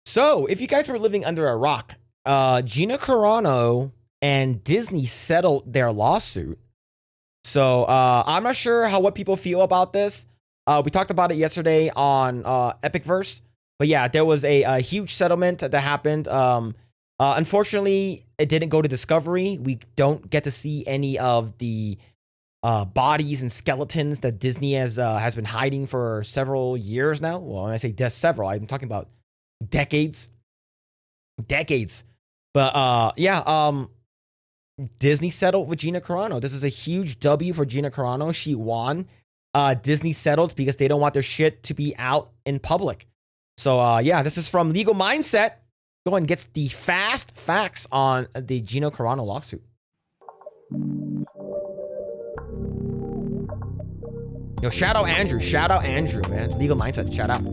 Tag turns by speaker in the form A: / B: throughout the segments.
A: So, if you guys were living under a rock, Gina Carano and Disney settled their lawsuit. So, I'm not sure what people feel about this. We talked about it yesterday on Epicverse, but yeah, there was a huge settlement that happened. Unfortunately, it didn't go to Discovery. We don't get to see any of the bodies and skeletons that Disney has been hiding for several years now. Well, when I say several, I'm talking about decades. But Disney settled with Gina Carano. This is a huge W for Gina Carano. She won. Disney settled because they don't want their shit to be out in public. So this is from Legal Mindset. Go and gets the fast facts on the Gina Carano lawsuit. Yo, shout out Andrew, man. Legal Mindset, shout out.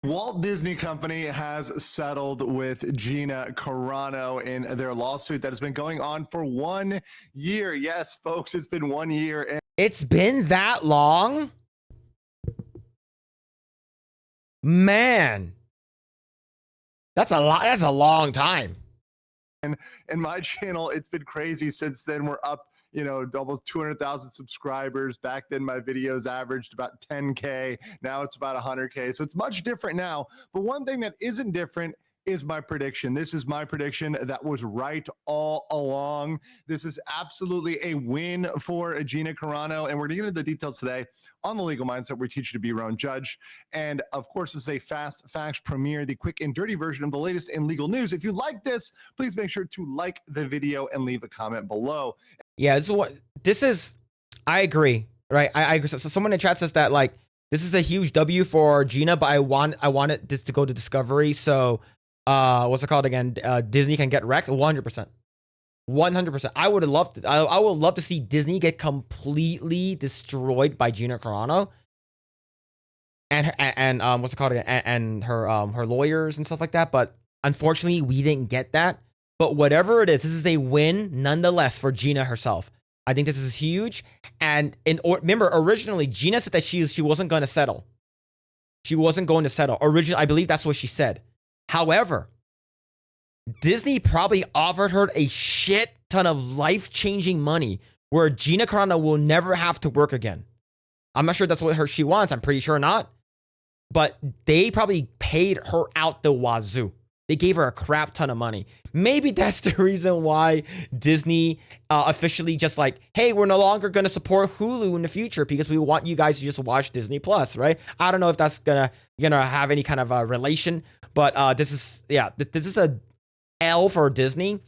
B: Walt Disney Company has settled with Gina Carano in their lawsuit that has been going on for 1 year. Yes, folks, it's been 1 year.
A: It's been that long? Man. That's a lot. That's a long time.
B: And in my channel, it's been crazy since then. We're up, almost 200,000 subscribers. Back then, my videos averaged about 10K. Now it's about 100K. So it's much different now. But one thing that isn't different is my prediction. This is my prediction that was right all along. This is absolutely a win for Gina Carano. And we're going to get into the details today on the Legal Mindset. We teach you to be your own judge. And of course, this is a fast facts premiere, the quick and dirty version of the latest in legal news. If you like this, please make sure to like the video and leave a comment below.
A: Yeah, I agree, right? I agree. So someone in the chat says that this is a huge W for Gina, but I wanted this to go to Discovery. So what's it called again? Disney can get wrecked. 100%. I would love to see Disney get completely destroyed by Gina Carano and what's it called again? And her lawyers and stuff like that. But unfortunately, we didn't get that. But whatever it is, this is a win nonetheless for Gina herself. I think this is huge. And remember, originally Gina said that she wasn't going to settle. She wasn't going to settle. Originally, I believe that's what she said. However, Disney probably offered her a shit ton of life-changing money where Gina Carano will never have to work again. I'm not sure that's what she wants. I'm pretty sure not. But they probably paid her out the wazoo. They gave her a crap ton of money. Maybe that's the reason why Disney officially just hey, we're no longer going to support Hulu in the future because we want you guys to just watch Disney Plus, right? I don't know if that's gonna have any kind of relation, but this is a L for Disney.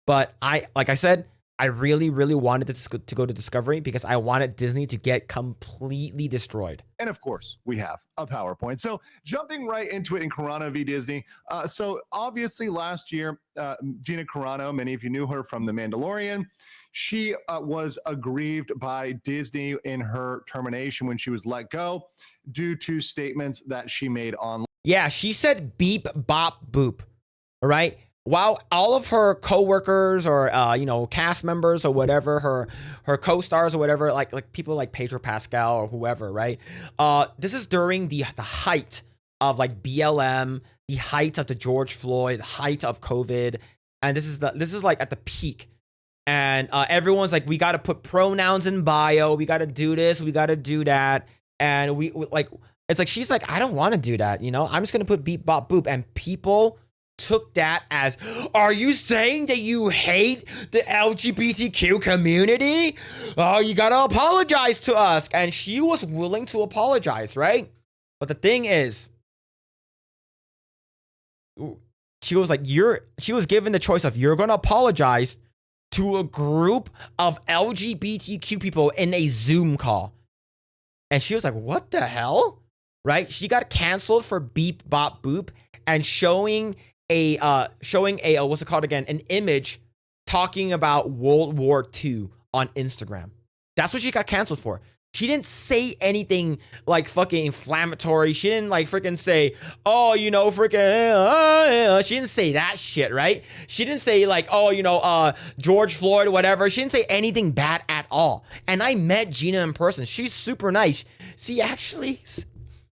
A: But like I said, I really, really wanted this to go to Discovery because I wanted Disney to get completely destroyed.
B: And of course, we have a PowerPoint. So jumping right into it in Carano v. Disney. So obviously last year, Gina Carano, many of you knew her from The Mandalorian. She was aggrieved by Disney in her termination when she was let go due to statements that she made online.
A: Yeah, she said beep, bop, boop. All right. While all of her coworkers or cast members or whatever, her co-stars or whatever, like people like Pedro Pascal or whoever, right? This is during the height of BLM, the height of the George Floyd, the height of COVID, and this is at the peak. And everyone's like, we got to put pronouns in bio, we got to do this, we got to do that, and it's like she's like, I don't want to do that, I'm just gonna put beep, bop, boop, and people took that as, are you saying that you hate the LGBTQ community? Oh, you gotta apologize to us. And she was willing to apologize, right? But the thing is, she was given the choice of, you're gonna apologize to a group of LGBTQ people in a Zoom call. And she was like, what the hell? Right? She got canceled for beep, bop, boop and showing a what's it called again? An image talking about World War II on Instagram. That's what she got canceled for. She didn't say anything fucking inflammatory. She didn't freaking say, oh, freaking, she didn't say that shit, right? She didn't say George Floyd or whatever. She didn't say anything bad at all. And I met Gina in person. She's super nice. She actually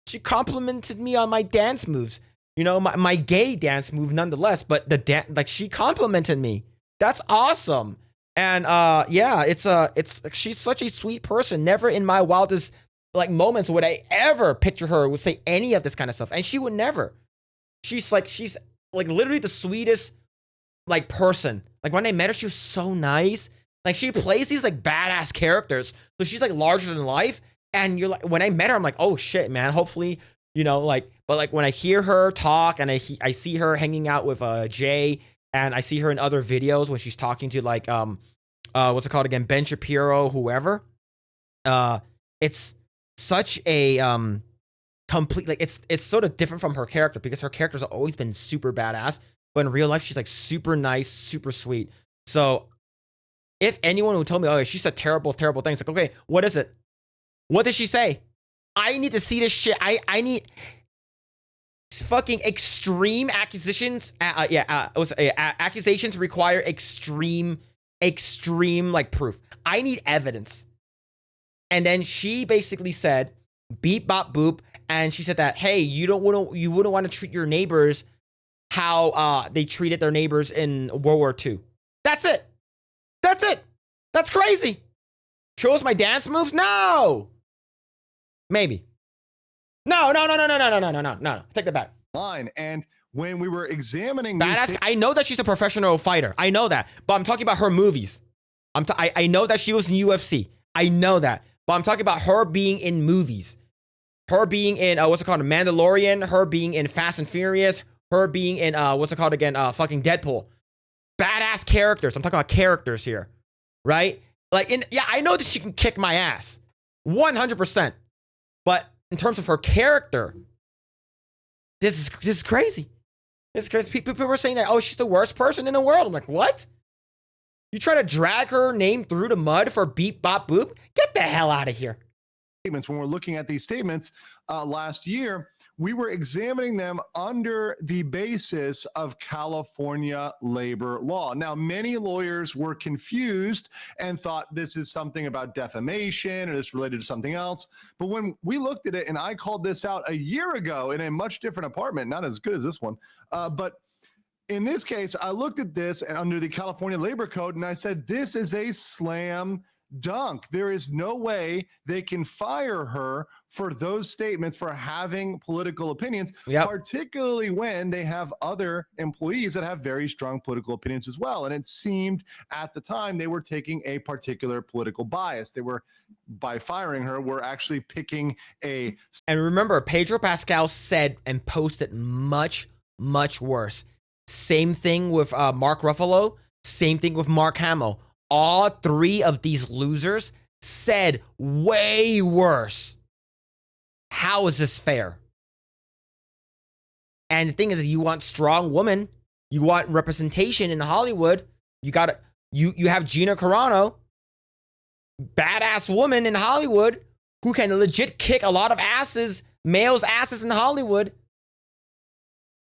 A: She complimented me on my dance moves. You know, my gay dance move nonetheless, but like she complimented me. That's awesome. And yeah, it's she's such a sweet person. Never in my wildest like moments would I ever picture her would say any of this kind of stuff. And she would never. She's like literally the sweetest like person. Like when I met her, she was so nice. Like she plays these like badass characters. So she's like larger than life. And you're like, when I met her, I'm like, oh shit, man. Hopefully, you know, like, but like when I hear her talk and I see her hanging out with Jay, and I see her in other videos when she's talking to like what's it called again, Ben Shapiro, whoever. It's such a complete, like it's sort of different from her character because her character's always been super badass, but in real life she's like super nice, super sweet. So if anyone would tell me, oh, she said terrible things, like, okay, what is it? What did she say? I need to see this shit. I need fucking extreme accusations. Accusations require extreme like proof. I need evidence. And then she basically said, beep bop boop, and she said that, hey, you wouldn't want to treat your neighbors how they treated their neighbors in World War II. That's it. That's crazy. Show us my dance moves? No. Maybe. No. Take that back.
B: Line. And when we were examining
A: badass, I know that she's a professional fighter. I know that. But I'm talking about her movies. I know that she was in UFC. I know that. But I'm talking about her being in movies. Her being in, what's it called? Mandalorian. Her being in Fast and Furious. Her being in, what's it called again? Fucking Deadpool. Badass characters. I'm talking about characters here. Right? Like, I know that she can kick my ass. 100%. But in terms of her character, this is crazy. It's crazy. People were saying that, oh, she's the worst person in the world. I'm like, what? You try to drag her name through the mud for beep bop boop? Get the hell out of here.
B: When we're looking at these statements last year, we were examining them under the basis of California labor law. Now, many lawyers were confused and thought this is something about defamation or this related to something else. But when we looked at it, and I called this out a year ago in a much different apartment, not as good as this one, but in this case, I looked at this under the California Labor Code and I said, this is a slam dunk. There is no way they can fire her for those statements for having political opinions, particularly when they have other employees that have very strong political opinions as well. And it seemed at the time they were taking a particular political bias. They were, by firing her, were actually picking a...
A: And remember, Pedro Pascal said and posted much worse. Same thing with Mark Ruffalo. Same thing with Mark Hamill. All three of these losers said way worse. How is this fair? And the thing is, you want strong women, you want representation in Hollywood. You have Gina Carano, badass woman in Hollywood who can legit kick a lot of asses, males' asses in Hollywood.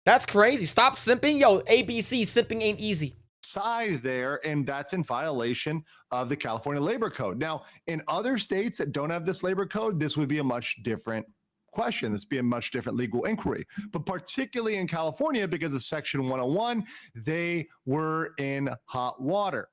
A: That's crazy. Stop simping. Yo, ABC, simping ain't easy.
B: Side there, and that's in violation of the California Labor Code. Now, in other states that don't have this labor code, this would be a much different question. This would be a much different legal inquiry. But particularly in California, because of Section 101, they were in hot water.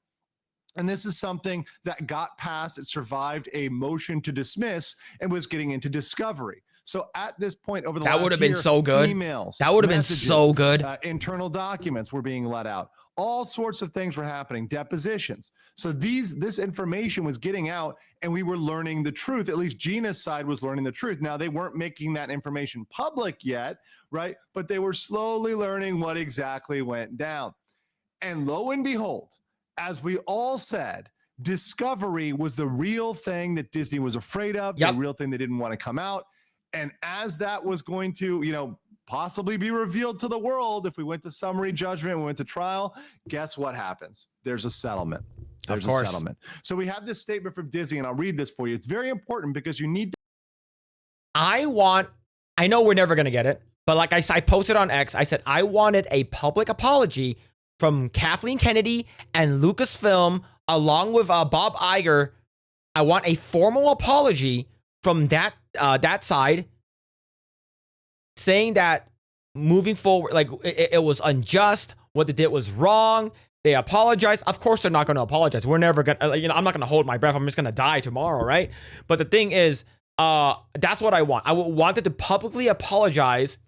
B: And this is something that got passed. It survived a motion to dismiss and was getting into discovery. So at this point, over the last year, that would have been so good. Emails,
A: that would have been so good.
B: Internal documents were being let out. All sorts of things were happening, depositions. So this information was getting out, and we were learning the truth. At least Gina's side was learning the truth. Now, they weren't making that information public yet, right? But they were slowly learning what exactly went down. And lo and behold, as we all said, discovery was the real thing that Disney was afraid of, the real thing they didn't want to come out. And as that was going to, possibly be revealed to the world, if we went to summary judgment, we went to trial, guess what happens? There's a settlement. There's a settlement. So we have this statement from Disney, and I'll read this for you. It's very important because you need to...
A: I know we're never going to get it, but like I posted on X, I said I wanted a public apology from Kathleen Kennedy and Lucasfilm, along with Bob Iger. I want a formal apology from that side saying that moving forward, like it was unjust. What they did was wrong. They apologized. Of course, they're not going to apologize. We're never going to, I'm not going to hold my breath. I'm just going to die tomorrow, right? But the thing is, that's what I want. I wanted to publicly apologize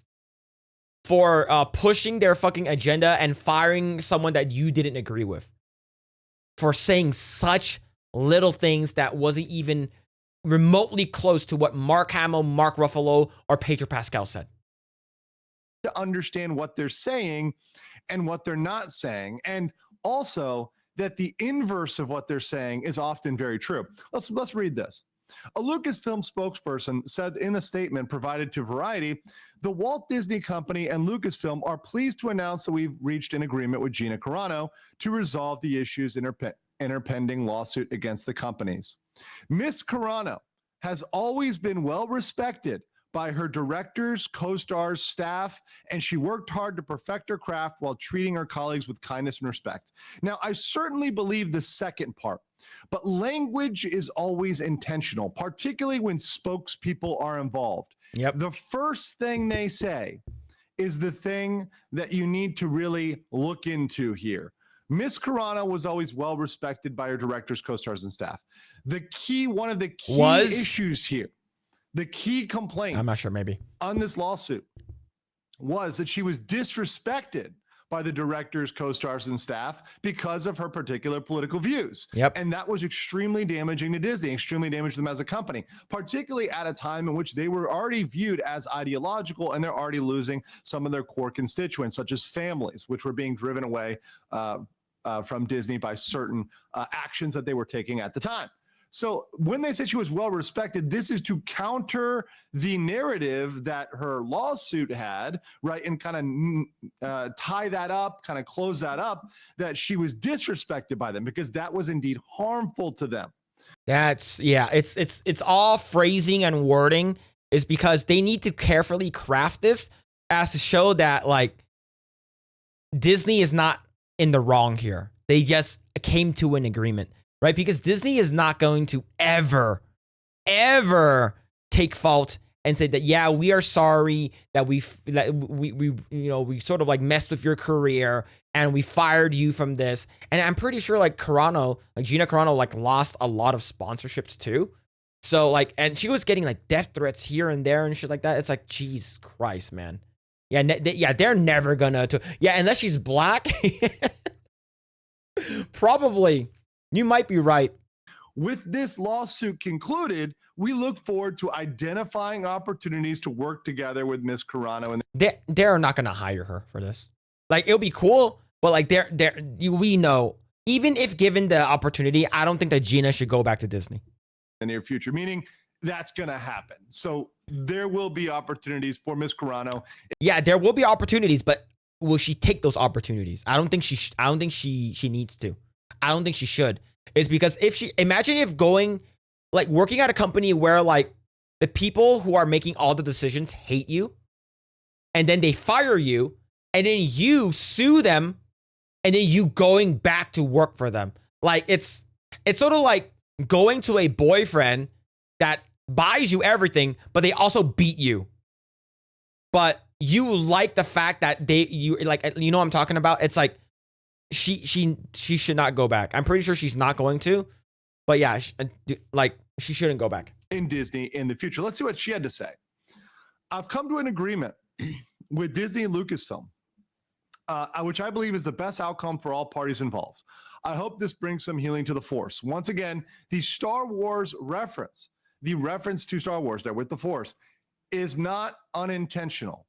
A: for pushing their fucking agenda and firing someone that you didn't agree with, for saying such little things that wasn't even remotely close to what Mark Hamill, Mark Ruffalo, or Pedro Pascal said.
B: To understand what they're saying and what they're not saying, and also that the inverse of what they're saying is often very true. Let's read this. A Lucasfilm spokesperson said in a statement provided to Variety, the Walt Disney Company and Lucasfilm are pleased to announce that we've reached an agreement with Gina Carano to resolve the issues in her pending lawsuit against the companies. Miss Carano has always been well respected by her directors, co-stars, staff, and she worked hard to perfect her craft while treating her colleagues with kindness and respect. Now, I certainly believe the second part, but language is always intentional, particularly when spokespeople are involved.
A: Yep.
B: The first thing they say is the thing that you need to really look into here. Miss Carano was always well respected by her directors, co-stars, and staff. One of the key issues here, the key complaints,
A: I'm not sure, maybe,
B: on this lawsuit was that she was disrespected by the directors, co-stars, and staff because of her particular political views.
A: Yep.
B: And that was extremely damaging to Disney, extremely damaging to them as a company, particularly at a time in which they were already viewed as ideological and they're already losing some of their core constituents, such as families, which were being driven away from Disney by certain actions that they were taking at the time. So when they say she was well respected, this is to counter the narrative that her lawsuit had, right? And kind of tie that up, kind of close that up, that she was disrespected by them because that was indeed harmful to them.
A: That's, yeah, it's all phrasing and wording is because they need to carefully craft this as to show that like Disney is not in the wrong here. They just came to an agreement. Right? Because Disney is not going to ever take fault and say that, yeah, we are sorry that we sort of like messed with your career and we fired you from this. And I'm pretty sure like Gina Carano like lost a lot of sponsorships too. So like, and she was getting like death threats here and there and shit like that. It's like, Jesus Christ, man. Yeah, they're never gonna, unless she's black. Probably. You might be right.
B: With this lawsuit concluded, we look forward to identifying opportunities to work together with Ms. Carano. And
A: they're not going to hire her for this. Like, it'll be cool, but like we know, even if given the opportunity, I don't think that Gina should go back to Disney.
B: In the near future, meaning that's going to happen. So there will be opportunities for Ms. Carano.
A: Yeah, there will be opportunities, but will she take those opportunities? I don't think she needs to. I don't think she should. Is because imagine if working at a company where like the people who are making all the decisions hate you and then they fire you and then you sue them and then you going back to work for them. Like it's sort of like going to a boyfriend that buys you everything, but they also beat you. But you like the fact that you know what I'm talking about? It's like, she should not go back. I'm pretty sure she's not going to, but yeah, she shouldn't go back.
B: In Disney in the future. Let's see what she had to say. I've come to an agreement with Disney and Lucasfilm, which I believe is the best outcome for all parties involved. I hope this brings some healing to the Force. Once again, the Star Wars reference, the reference to Star Wars there with the Force is not unintentional.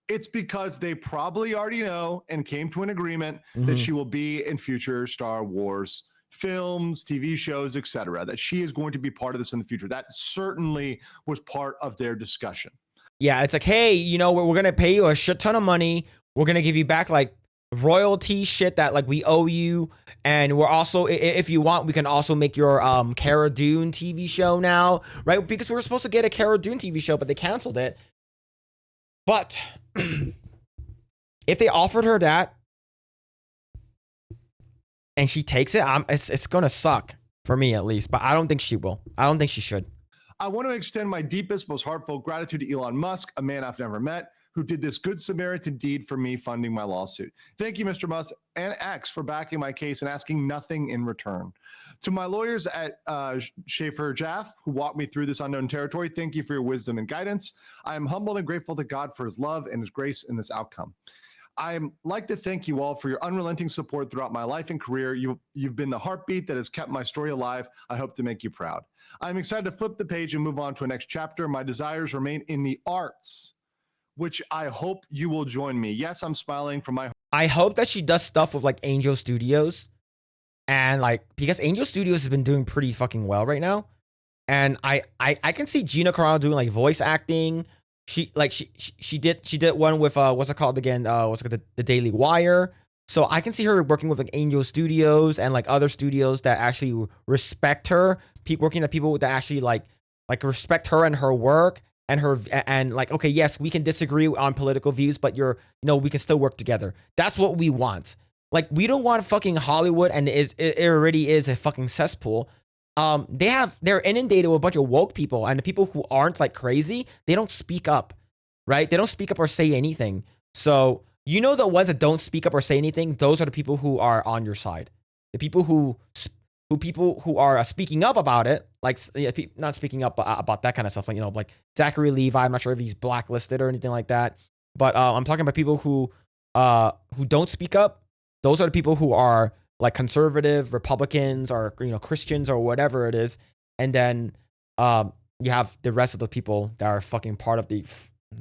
B: It's because they probably already know and came to an agreement that she will be in future Star Wars films, TV shows, etc. That she is going to be part of this in the future. That certainly was part of their discussion.
A: Yeah, it's like, hey, we're going to pay you a shit ton of money. We're going to give you back like royalty shit that like we owe you. And we're also, if you want, we can also make your Cara Dune TV show now, right? Because we were supposed to get a Cara Dune TV show, but they canceled it. But if they offered her that and she takes it, it's going to suck for me at least, but I don't think she will. I don't think she should.
B: I want to extend my deepest, most heartfelt gratitude to Elon Musk, a man I've never met, who did this good Samaritan deed for me funding my lawsuit. Thank you, Mr. Musk and X, for backing my case and asking nothing in return. To my lawyers at Schaefer Jaff, who walked me through this unknown territory, thank you for your wisdom and guidance. I am humbled and grateful to God for his love and his grace in this outcome. I'd like to thank you all for your unrelenting support throughout my life and career. You've been the heartbeat that has kept my story alive. I hope to make you proud. I'm excited to flip the page and move on to a next chapter. My desires remain in the arts, which I hope you will join me. Yes, I'm smiling from my.
A: I hope that she does stuff with like Angel Studios, and like because Angel Studios has been doing pretty fucking well right now, and I can see Gina Carano doing like voice acting. She did one with what's it called again? What's it called? The Daily Wire. So I can see her working with like Angel Studios and like other studios that actually respect her. Working with people that actually like respect her and her work and her and like, okay, yes, we can disagree on political views, but we can still work together. That's what we want. Like, we don't want fucking Hollywood, and it already is a fucking cesspool. They're inundated with a bunch of woke people, and the people who aren't like crazy, they don't speak up, right? They don't speak up or say anything. So, the ones that don't speak up or say anything, those are the people who are on your side. The people who are speaking up about it, like not speaking up about that kind of stuff, like Zachary Levi. I'm not sure if he's blacklisted or anything like that, but I'm talking about people who don't speak up. Those are the people who are like conservative Republicans or Christians or whatever it is, and then you have the rest of the people that are fucking part of the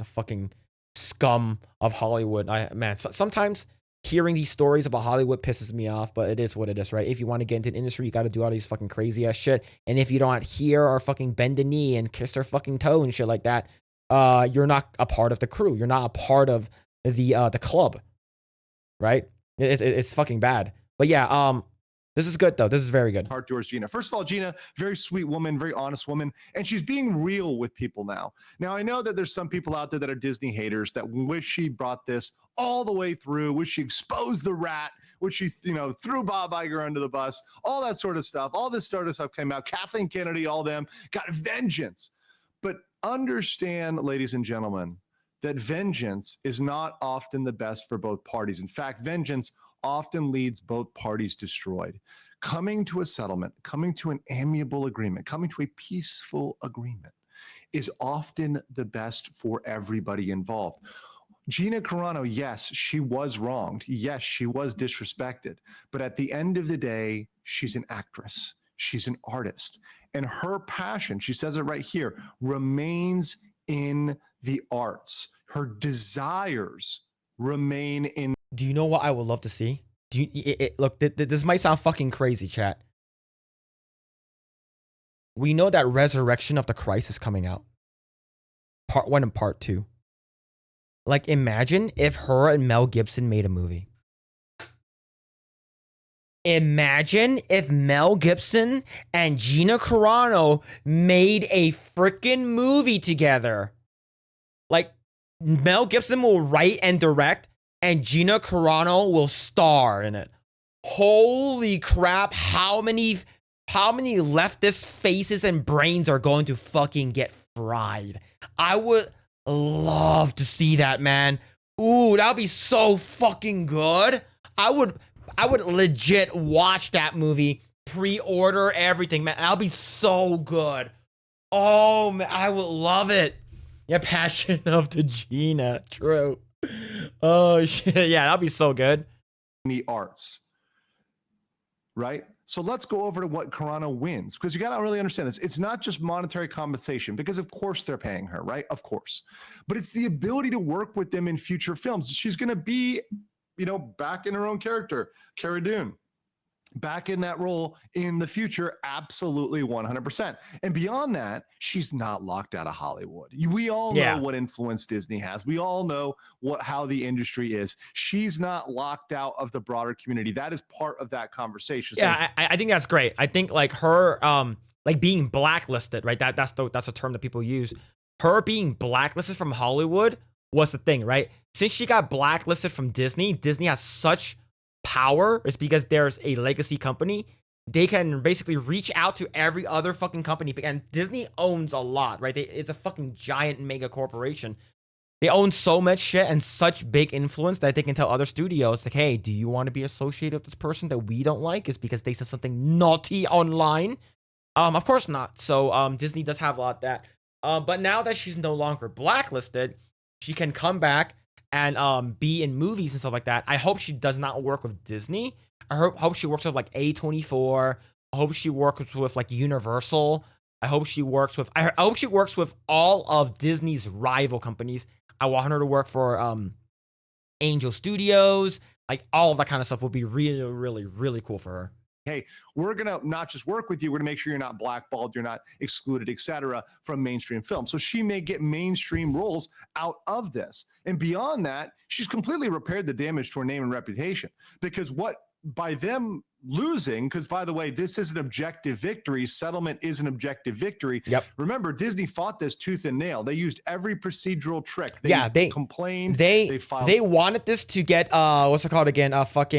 A: fucking scum of Hollywood. Sometimes hearing these stories about Hollywood pisses me off, but it is what it is, right? If you want to get into an industry, you got to do all these fucking crazy ass shit, and if you don't hear or fucking bend the knee and kiss their fucking toe and shit like that, you're not a part of the crew. You're not a part of the club, right? It's fucking bad. But yeah, this is good though. This is very good.
B: Heart towards Gina. First of all, Gina, very sweet woman, very honest woman, and she's being real with people now. Now, I know that there's some people out there that are Disney haters that wish she brought this all the way through, wish she exposed the rat, wish she, threw Bob Iger under the bus, all that sort of stuff. All this sort of stuff came out. Kathleen Kennedy, all them got vengeance. But understand, ladies and gentlemen, that vengeance is not often the best for both parties. In fact, vengeance often leads both parties destroyed. Coming to a settlement, coming to an amiable agreement, coming to a peaceful agreement is often the best for everybody involved. Gina Carano, yes, she was wronged. Yes, she was disrespected. But at the end of the day, she's an actress. She's an artist. And her passion, she says it right here, remains in the arts. Her desires remain in.
A: Do you know what I would love to see? Look, this might sound fucking crazy, chat. We know that Resurrection of the Christ is coming out. Part 1 and Part 2. Like, imagine if her and Mel Gibson made a movie. Imagine if Mel Gibson and Gina Carano made a freaking movie together. Like, Mel Gibson will write and direct, and Gina Carano will star in it. Holy crap, how many leftist faces and brains are going to fucking get fried? I would love to see that, man. Ooh, that would be so fucking good. I would legit watch that movie, pre-order everything, man. That'll be so good. Oh, man, I would love it. Yeah, Passion of the Gina, true. Oh shit, yeah, that'd be so good.
B: The arts, right? So let's go over to what Carano wins, because you got to really understand this. It's not just monetary compensation, because of course they're paying her, right? Of course. But it's the ability to work with them in future films. She's going to be, back in her own character, Cara Dune, back in that role in the future, absolutely 100%. And beyond that, she's not locked out of Hollywood. We all know what influence Disney has. We all know how the industry is. She's not locked out of the broader community. That is part of that conversation.
A: Yeah, I think that's great. I think like her like being blacklisted, right? That's a term that people use. Her being blacklisted from Hollywood was the thing, right? Since she got blacklisted from Disney, Disney has such power. It's because there's a legacy company. They can basically reach out to every other fucking company, and Disney owns a lot, right? It's a fucking giant mega corporation. They own so much shit and such big influence that they can tell other studios, like, hey, do you want to be associated with this person that we don't like? Is because they said something naughty online? Of course not. So Disney does have a lot of that. But now that she's no longer blacklisted, she can come back and be in movies and stuff like that. I hope she does not work with Disney. I hope she works with like A24. I hope she works with like Universal. I hope she works with all of Disney's rival companies. I want her to work for Angel Studios. Like all of that kind of stuff would be really, really, really cool for her.
B: Hey, we're going to not just work with you, we're going to make sure you're not blackballed, you're not excluded, etc., from mainstream film. So she may get mainstream roles out of this. And beyond that, she's completely repaired the damage to her name and reputation, because by them losing, because by the way, this is an objective victory. Settlement is an objective victory.
A: Yep.
B: Remember, Disney fought this tooth and nail. They used every procedural trick. They complained.
A: They wanted this to get what's it called again? Forgot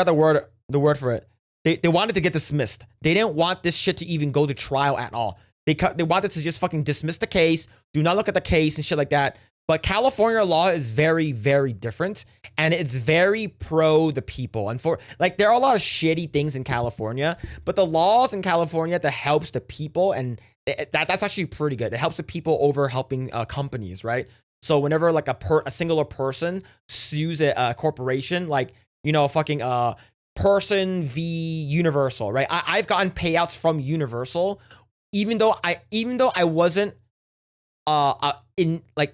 A: the word for it. They wanted to get dismissed. They didn't want this shit to even go to trial at all. They wanted to just fucking dismiss the case, do not look at the case and shit like that. But California law is very, very different, and it's very pro the people. And there are a lot of shitty things in California, but the laws in California that helps the people, and that's actually pretty good. It helps the people over helping companies, right? So whenever like a singular person sues a corporation, like fucking person v Universal, right? I've gotten payouts from Universal, even though I wasn't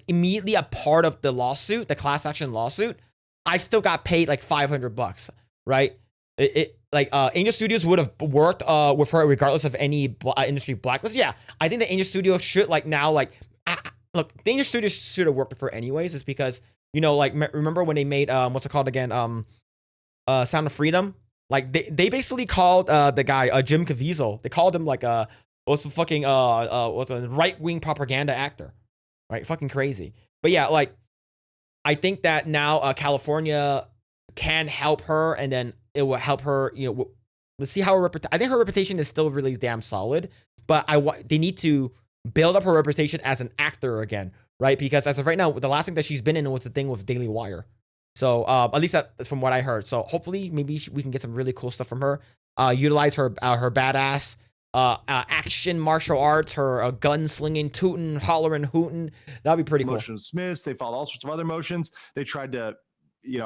A: immediately a part of the lawsuit, the class action lawsuit. I still got paid like $500, right? Angel Studios would have worked with her regardless of any industry blacklist. Yeah, I think the Angel Studios should look, the Angel Studios should have worked with her anyways. Is because remember when they made what's it called again? Sound of Freedom. Like they basically called the guy Jim Caviezel. They called him like what's a right-wing propaganda actor, right? Fucking crazy. But yeah, like I think that now California can help her, and then it will help her. We'll see how I think her reputation is still really damn solid, but they need to build up her reputation as an actor again, right? Because as of right now, the last thing that she's been in was the thing with Daily Wire. So at least that's from what I heard. So hopefully maybe we can get some really cool stuff from her. Utilize her badass action martial arts, her gunslinging, tootin', hollering, hootin'. That'd be pretty cool.
B: Motion Smiths. They followed all sorts of other motions. They tried to,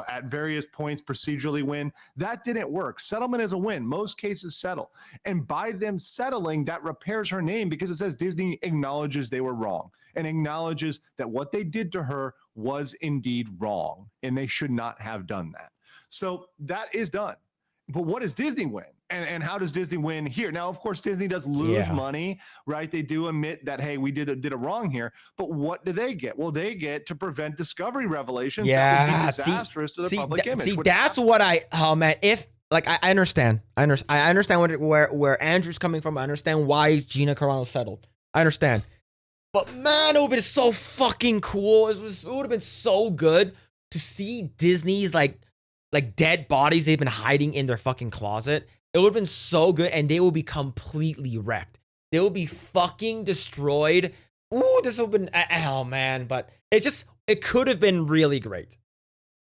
B: at various points procedurally win. That didn't work. Settlement is a win. Most cases settle. And by them settling, that repairs her name, because it says Disney acknowledges they were wrong and acknowledges that what they did to her was indeed wrong, and they should not have done that. So that is done. But what does Disney win? And how does Disney win here? Now, of course, Disney does lose money, right? They do admit that, hey, we did a wrong here. But what do they get? Well, they get to prevent Discovery revelations that would be disastrous to the public image.
A: That's what if like I understand. I understand where Andrew's coming from. I understand why Gina Carano settled. I understand. But man, it would have been so fucking cool. It would have been so good to see Disney's like dead bodies they've been hiding in their fucking closet. It would have been so good, and they will be completely wrecked. They will be fucking destroyed. Ooh, this would have been, oh man, but it could have been really great.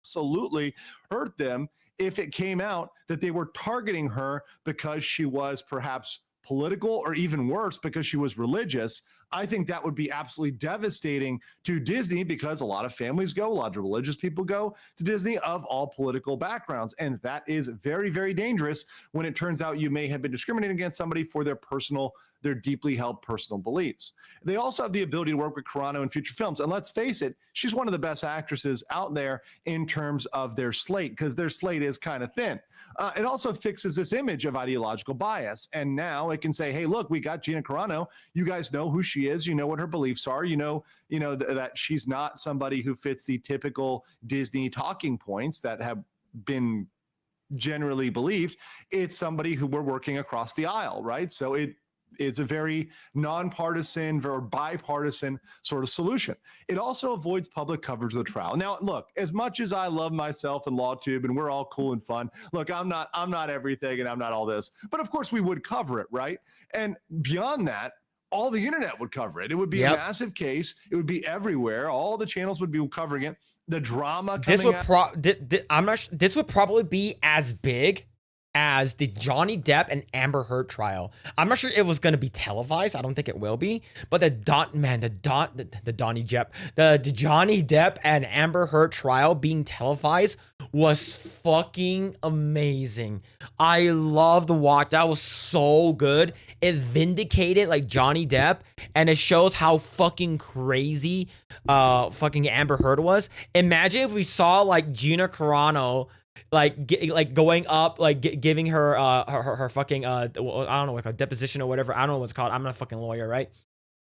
B: Absolutely hurt them if it came out that they were targeting her because she was perhaps political, or even worse, because she was religious. I think that would be absolutely devastating to Disney, because a lot of families go, a lot of religious people go to Disney of all political backgrounds. And that is very, very dangerous when it turns out you may have been discriminating against somebody for their deeply held personal beliefs. They also have the ability to work with Carano in future films. And let's face it, she's one of the best actresses out there in terms of their slate, because their slate is kind of thin. It also fixes this image of ideological bias. And now it can say, hey, look, we got Gina Carano. You guys know who she is. You know what her beliefs are. You know that she's not somebody who fits the typical Disney talking points that have been generally believed. It's somebody who we're working across the aisle, right? So it's a very nonpartisan or bipartisan sort of solution. It also avoids public coverage of the trial. Now, look, as much as I love myself and LawTube and we're all cool and fun, look, I'm not everything and I'm not all this, but of course we would cover it, right? And beyond that, all the internet would cover it. It would be a massive case. It would be everywhere. All the channels would be covering it. The drama coming
A: this would I'm not sure, this would probably be as big as the Johnny Depp and Amber Heard trial. I'm not sure it was going to be televised. I don't think it will be. But the Johnny Depp and Amber Heard trial being televised was fucking amazing. I loved watch. That was so good. It vindicated like Johnny Depp, and it shows how fucking crazy fucking Amber Heard was. Imagine if we saw like Gina Carano like going up, like giving her her fucking I don't know, like a deposition or whatever. I don't know what's called. I'm not a fucking lawyer, right?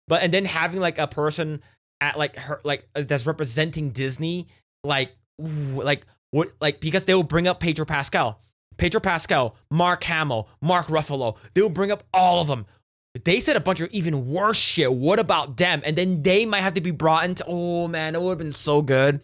A: But and then having like a person at like her like that's representing Disney, like what, like, because they will bring up Pedro Pascal, Mark Hamill, Mark Ruffalo. They will bring up all of them. They said a bunch of even worse shit. What about them? And then they might have to be brought into. Oh man, it would have been so good.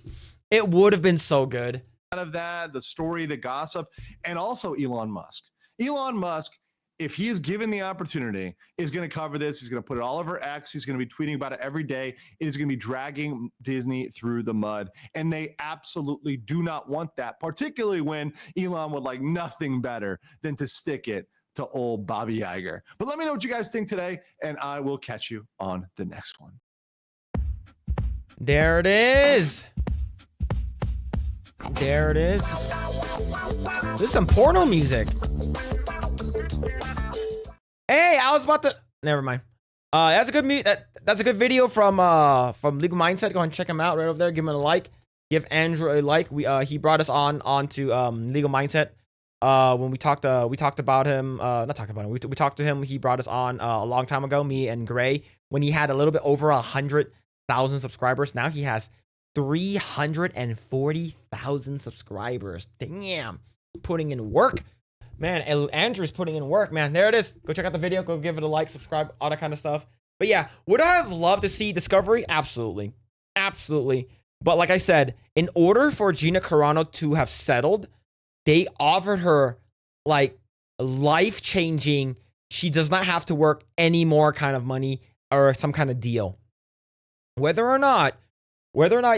A: It would have been so good.
B: Of that, the story, the gossip, and also Elon Musk. Elon Musk, if he is given the opportunity, is going to cover this. He's going to put it all over X. He's going to be tweeting about it every day. It is going to be dragging Disney through the mud. And they absolutely do not want that, particularly when Elon would like nothing better than to stick it to old Bobby Iger. But let me know what you guys think today, and I will catch you on the next one.
A: There it is. There it is. This is some porno music. Hey, I was about to. Never mind. That's a good that's a good video from Legal Mindset. Go and check him out right over there. Give him a like. Give Andrew a like. He brought us onto Legal Mindset. When we talked about him. Not talked about him. We talked to him. He brought us on a long time ago. Me and Gray, when he had a little bit over 100,000 subscribers. Now he has 340,000 subscribers. Damn, putting in work, man. Andrew's putting in work, man. There it is. Go check out the video. Go give it a like, subscribe, all that kind of stuff. But yeah, would I have loved to see Discovery? Absolutely, absolutely. But like I said, in order for Gina Carano to have settled, they offered her like life-changing. She does not have to work any more kind of money or some kind of deal. Whether or not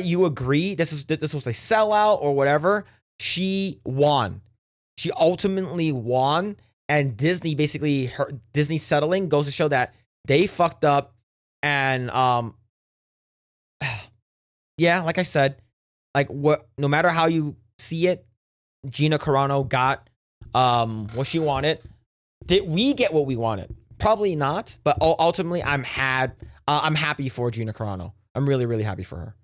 A: you agree this was a sellout or whatever, she won. She ultimately won, and Disney Disney settling goes to show that they fucked up. And yeah, like I said, like no matter how you see it, Gina Carano got what she wanted. Did we get what we wanted? Probably not, but ultimately I'm happy for Gina Carano. I'm really, really happy for her.